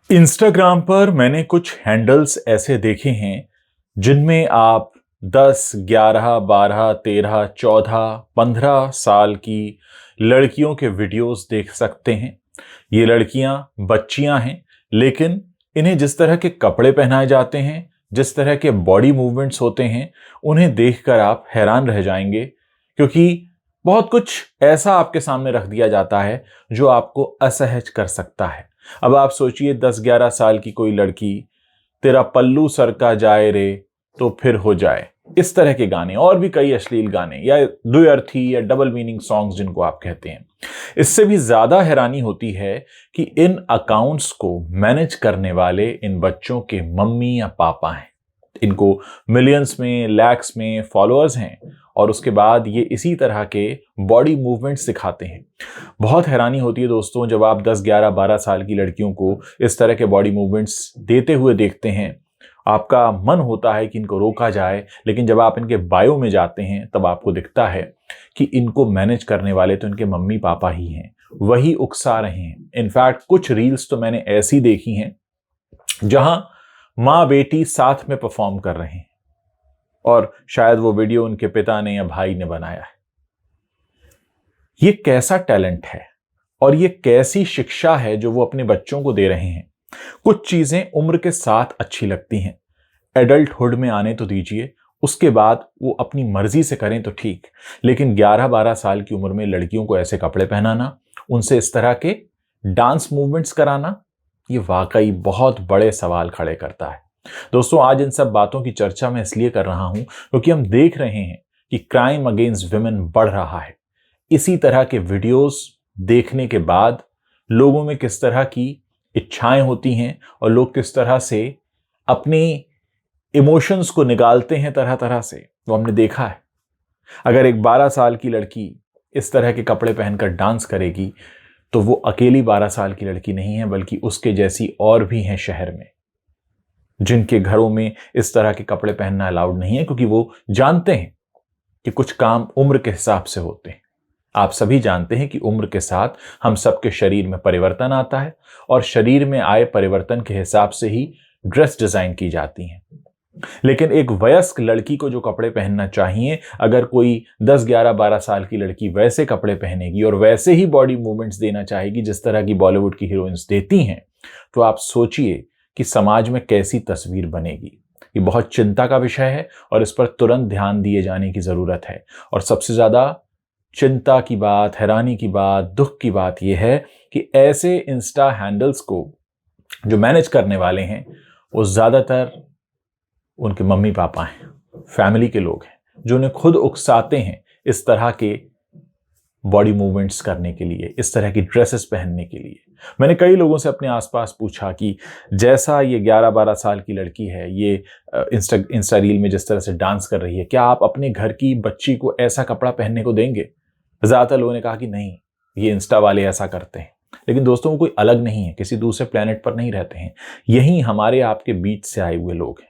Instagram पर मैंने कुछ हैंडल्स ऐसे देखे हैं जिनमें आप 10, 11, 12, 13, 14, 15 साल की लड़कियों के वीडियोस देख सकते हैं। ये लड़कियां बच्चियां हैं, लेकिन इन्हें जिस तरह के कपड़े पहनाए जाते हैं, जिस तरह के बॉडी मूवमेंट्स होते हैं, उन्हें देखकर आप हैरान रह जाएंगे, क्योंकि बहुत कुछ ऐसा आपके सामने रख दिया जाता है जो आपको असहज कर सकता है। अब आप सोचिए, 10-11 साल की कोई लड़की, तेरा पल्लू सरका जाए रे तो फिर हो जाए, इस तरह के गाने और भी कई अश्लील गाने या द्व्यर्थी या डबल मीनिंग सॉन्ग्स जिनको आप कहते हैं। इससे भी ज्यादा हैरानी होती है कि इन अकाउंट्स को मैनेज करने वाले इन बच्चों के मम्मी या पापा हैं। इनको मिलियंस में, लैक्स में फॉलोअर्स हैं और उसके बाद ये इसी तरह के बॉडी मूवमेंट्स सिखाते हैं। बहुत हैरानी होती है दोस्तों, जब आप 10, 11, 12 साल की लड़कियों को इस तरह के बॉडी मूवमेंट्स देते हुए देखते हैं। आपका मन होता है कि इनको रोका जाए, लेकिन जब आप इनके बायो में जाते हैं तब आपको दिखता है कि इनको मैनेज करने वाले तो इनके मम्मी पापा ही हैं, वही उकसा रहे हैं। इनफैक्ट कुछ रील्स तो मैंने ऐसी देखी हैं जहां माँ बेटी साथ में परफॉर्म कर रहे हैं और शायद वो वीडियो उनके पिता ने या भाई ने बनाया है। ये कैसा टैलेंट है और ये कैसी शिक्षा है जो वो अपने बच्चों को दे रहे हैं। कुछ चीजें उम्र के साथ अच्छी लगती हैं, एडल्टहुड में आने तो दीजिए, उसके बाद वो अपनी मर्जी से करें तो ठीक, लेकिन 11-12 साल की उम्र में लड़कियों को ऐसे कपड़े पहनाना, उनसे इस तरह के डांस मूवमेंट्स कराना, ये वाकई बहुत बड़े सवाल खड़े करता है। दोस्तों, आज इन सब बातों की चर्चा मैं इसलिए कर रहा हूं क्योंकि हम देख रहे हैं कि क्राइम अगेंस्ट विमेन बढ़ रहा है। इसी तरह के वीडियोस देखने के बाद लोगों में किस तरह की इच्छाएं होती हैं और लोग किस तरह से अपने इमोशंस को निकालते हैं तरह तरह से, वो हमने देखा है। अगर एक 12 साल की लड़की इस तरह के कपड़े पहनकर डांस करेगी तो वो अकेली 12 साल की लड़की नहीं है, बल्कि उसके जैसी और भी हैं शहर में जिनके घरों में इस तरह के कपड़े पहनना अलाउड नहीं है, क्योंकि वो जानते हैं कि कुछ काम उम्र के हिसाब से होते हैं। आप सभी जानते हैं कि उम्र के साथ हम सबके शरीर में परिवर्तन आता है और शरीर में आए परिवर्तन के हिसाब से ही ड्रेस डिजाइन की जाती हैं। लेकिन एक वयस्क लड़की को जो कपड़े पहनना चाहिए, अगर कोई 10, 11, 12 साल की लड़की वैसे कपड़े पहनेगी और वैसे ही बॉडी मूवमेंट्स देना चाहेगी जिस तरह की बॉलीवुड की हीरोइंस देती हैं, तो आप सोचिए कि समाज में कैसी तस्वीर बनेगी। ये बहुत चिंता का विषय है और इस पर तुरंत ध्यान दिए जाने की जरूरत है। और सबसे ज्यादा चिंता की बात, हैरानी की बात, दुख की बात यह है कि ऐसे इंस्टा हैंडल्स को जो मैनेज करने वाले हैं वो ज्यादातर उनके मम्मी पापा हैं, फैमिली के लोग हैं, जो उन्हें खुद उकसाते हैं इस तरह के बॉडी मूवमेंट्स करने के लिए, इस तरह की ड्रेसेस पहनने के लिए। मैंने कई लोगों से अपने आसपास पूछा कि जैसा ये 11-12 साल की लड़की है, ये इंस्टा रील में जिस तरह से डांस कर रही है, क्या आप अपने घर की बच्ची को ऐसा कपड़ा पहनने को देंगे? ज्यादातर लोगों ने कहा कि नहीं, ये इंस्टा वाले ऐसा करते हैं। लेकिन दोस्तों, वो कोई अलग नहीं है, किसी दूसरे प्लेनेट पर नहीं रहते हैं, यही हमारे आपके बीच से आए हुए लोग हैं।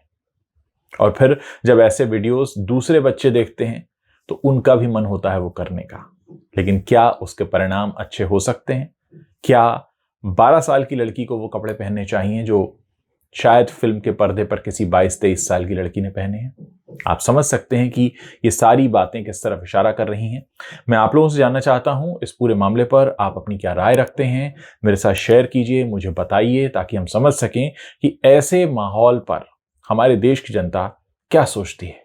और फिर जब ऐसे वीडियोस दूसरे बच्चे देखते हैं तो उनका भी मन होता है वो करने का, लेकिन क्या उसके परिणाम अच्छे हो सकते हैं? क्या 12 साल की लड़की को वो कपड़े पहनने चाहिए जो शायद फिल्म के पर्दे पर किसी 22-23 साल की लड़की ने पहने हैं? आप समझ सकते हैं कि ये सारी बातें किस तरफ इशारा कर रही हैं। मैं आप लोगों से जानना चाहता हूं इस पूरे मामले पर आप अपनी क्या राय रखते हैं। मेरे साथ शेयर कीजिए, मुझे बताइए, ताकि हम समझ सकें कि ऐसे माहौल पर हमारे देश की जनता क्या सोचती है।